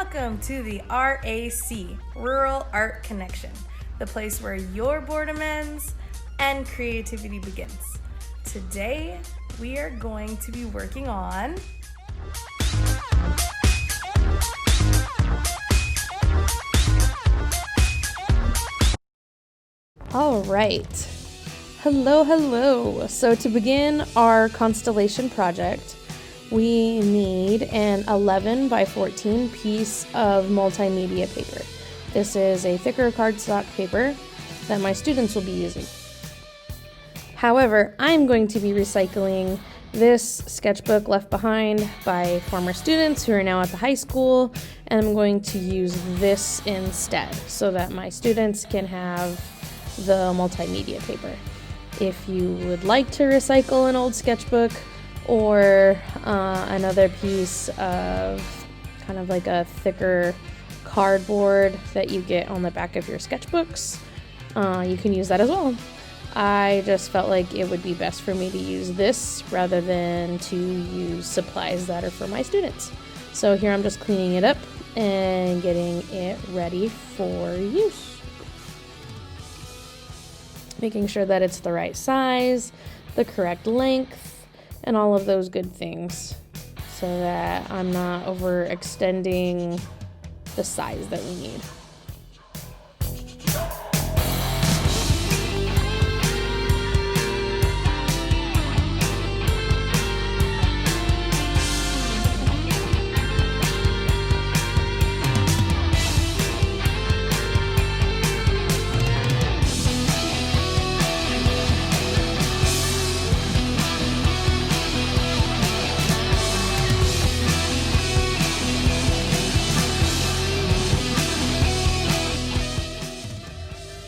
Welcome to the RAC, Rural Art Connection, the place where your boredom ends and creativity begins. Today, we are going to be working on All right. Hello. So to begin our Constellation project, we need an 11 by 14 piece of multimedia paper. This is a thicker cardstock paper that my students will be using. However, I'm going to be recycling this sketchbook left behind by former students who are now at the high school, and I'm going to use this instead so that my students can have the multimedia paper. If you would like to recycle an old sketchbook or another piece of kind of like a thicker cardboard that you get on the back of your sketchbooks, you can use that as well. I just felt like it would be best for me to use this rather than to use supplies that are for my students. So here I'm just cleaning it up and getting it ready for use. Making sure that it's the right size, the correct length, and all of those good things so that I'm not overextending the size that we need.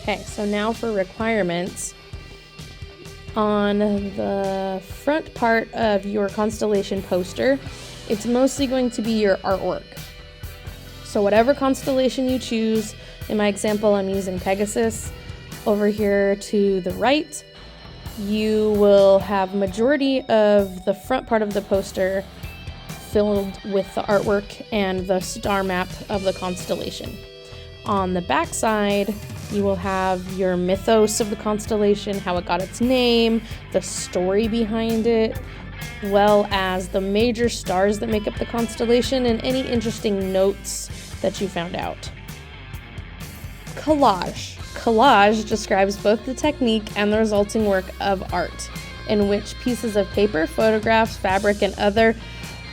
Okay, so now for requirements. On the front part of your Constellation poster, it's mostly going to be your artwork. So whatever constellation you choose, in my example I'm using Pegasus. Over here to the right, you will have majority of the front part of the poster filled with the artwork and the star map of the constellation. On the back side, you will have your mythos of the constellation, how it got its name, the story behind it, well as the major stars that make up the constellation and any interesting notes that you found out. Collage. Collage describes both the technique and the resulting work of art, in which pieces of paper, photographs, fabric, and other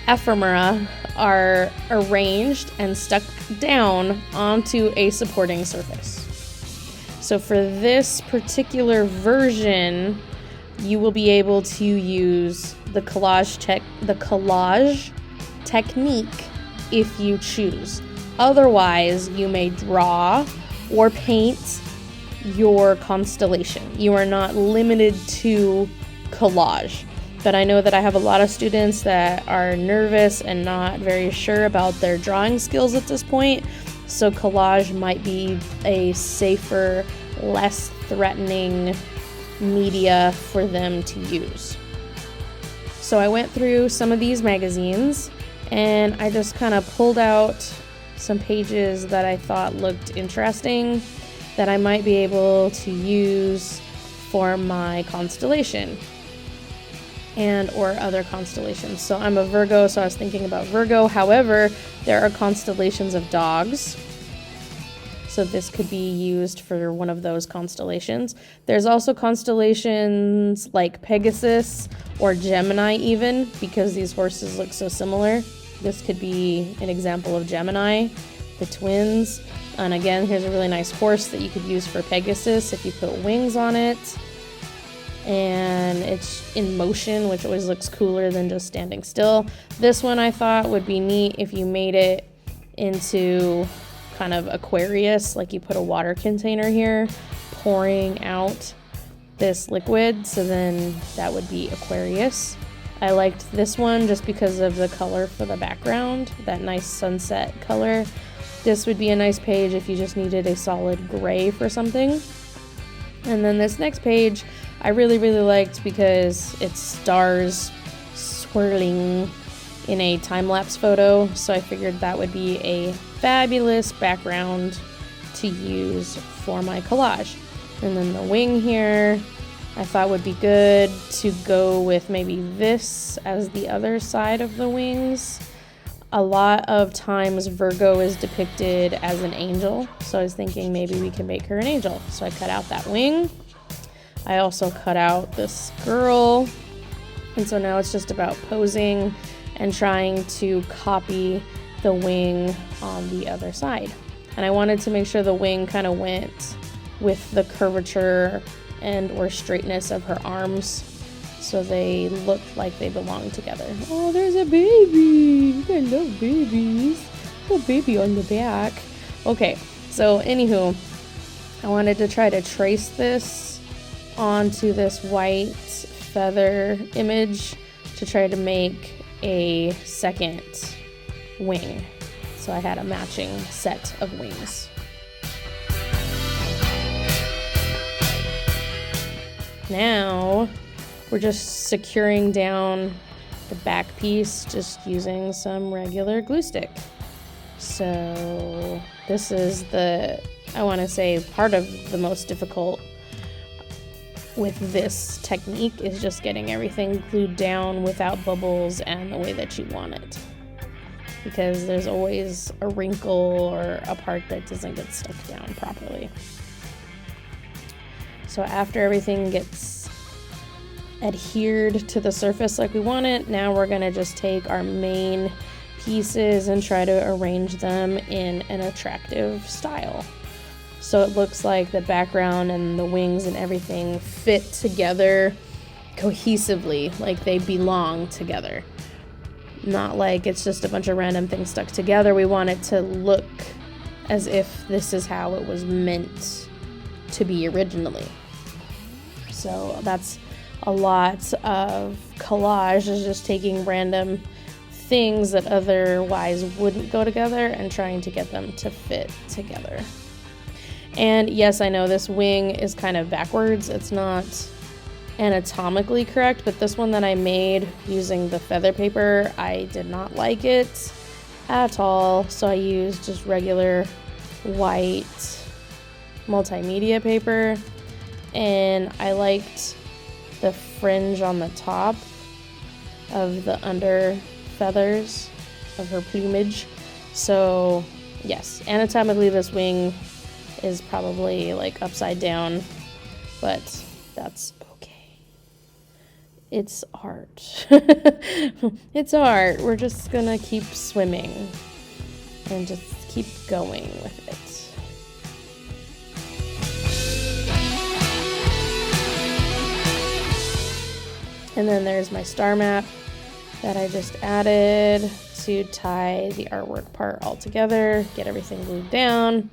ephemera are arranged and stuck down onto a supporting surface. So for this particular version, you will be able to use the collage technique if you choose. Otherwise, you may draw or paint your constellation. You are not limited to collage. But I know that I have a lot of students that are nervous and not very sure about their drawing skills at this point. So collage might be a safer, less threatening media for them to use. So I went through some of these magazines and I just kind of pulled out some pages that I thought looked interesting that I might be able to use for my constellation and or other constellations. So I'm a Virgo, so I was thinking about Virgo. However, there are constellations of dogs. So this could be used for one of those constellations. There's also constellations like Pegasus or Gemini even, because these horses look so similar. This could be an example of Gemini, the twins. And again, here's a really nice horse that you could use for Pegasus if you put wings on it. And it's in motion, which always looks cooler than just standing still. This one I thought would be neat if you made it into kind of Aquarius, like you put a water container here, pouring out this liquid, so then that would be Aquarius. I liked this one just because of the color for the background, that nice sunset color. This would be a nice page if you just needed a solid gray for something. And then this next page I really liked because it's stars swirling in a time-lapse photo, so I figured that would be a fabulous background to use for my collage. And then the wing here, I thought would be good to go with maybe this as the other side of the wings. A lot of times Virgo is depicted as an angel, so I was thinking maybe we can make her an angel. So I cut out that wing. I also cut out this girl, and so now it's just about posing and trying to copy the wing on the other side. And I wanted to make sure the wing kind of went with the curvature and or straightness of her arms, so they looked like they belong together. Oh, there's a baby. I love babies. Little baby on the back. Okay, so anywho, I wanted to try to trace this onto this white feather image to try to make a second wing. So I had a matching set of wings. Now we're just securing down the back piece just using some regular glue stick. So this is I want to say part of the most difficult with this technique is just getting everything glued down without bubbles and the way that you want it. Because there's always a wrinkle or a part that doesn't get stuck down properly. So after everything gets adhered to the surface like we want it, now we're gonna just take our main pieces and try to arrange them in an attractive style. So it looks like the background and the wings and everything fit together cohesively, like they belong together. Not like it's just a bunch of random things stuck together. We want it to look as if this is how it was meant to be originally. So that's a lot of collage, is just taking random things that otherwise wouldn't go together and trying to get them to fit together. And yes, I know this wing is kind of backwards. It's not anatomically correct, but this one that I made using the feather paper, I did not like it at all. So I used just regular white multimedia paper, and I liked the fringe on the top of the under feathers of her plumage. So yes, anatomically this wing is probably like upside down, but that's okay. It's art. It's art. We're just gonna keep swimming and just keep going with it. And then there's my star map that I just added to tie the artwork part all together, get everything glued down.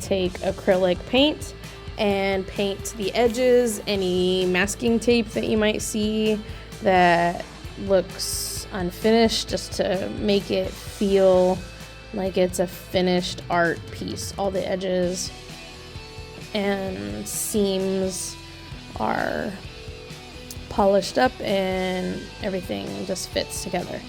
take acrylic paint and paint the edges, any masking tape that you might see that looks unfinished, just to make it feel like it's a finished art piece. All the edges and seams are polished up and everything just fits together.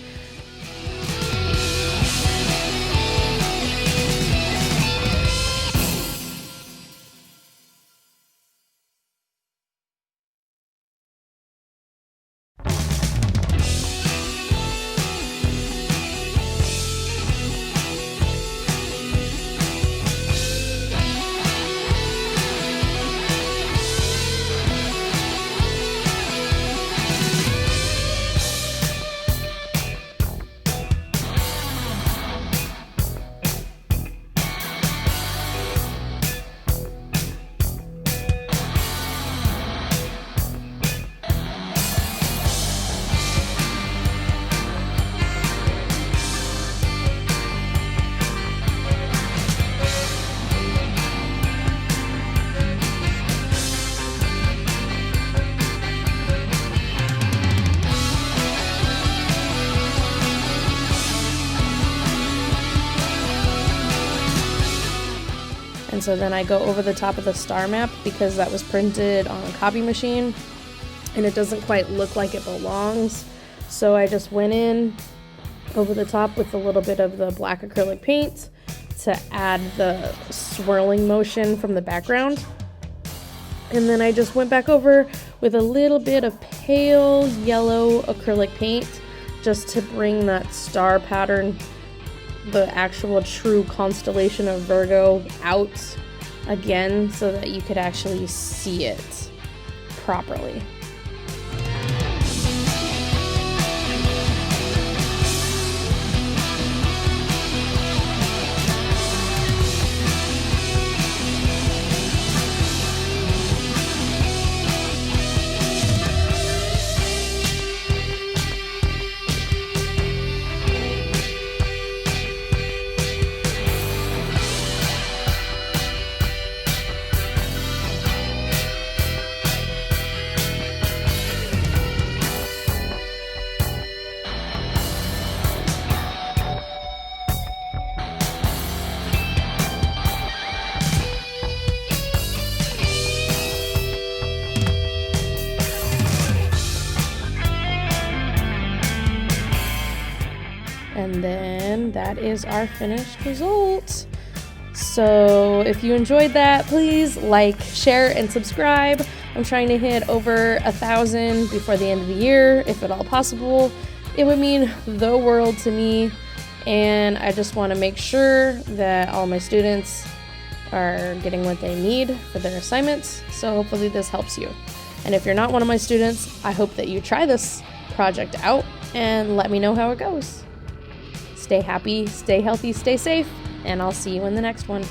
And so then I go over the top of the star map because that was printed on a copy machine and it doesn't quite look like it belongs. So I just went in over the top with a little bit of the black acrylic paint to add the swirling motion from the background. And then I just went back over with a little bit of pale yellow acrylic paint just to bring that star pattern, the actual true constellation of Virgo, out again so that you could actually see it properly. And then that is our finished result. So if you enjoyed that, please like, share, and subscribe. I'm trying to hit over 1,000 before the end of the year, if at all possible. It would mean the world to me, and I just want to make sure that all my students are getting what they need for their assignments. So hopefully this helps you. And if you're not one of my students, I hope that you try this project out and let me know how it goes. Stay happy, stay healthy, stay safe, and I'll see you in the next one.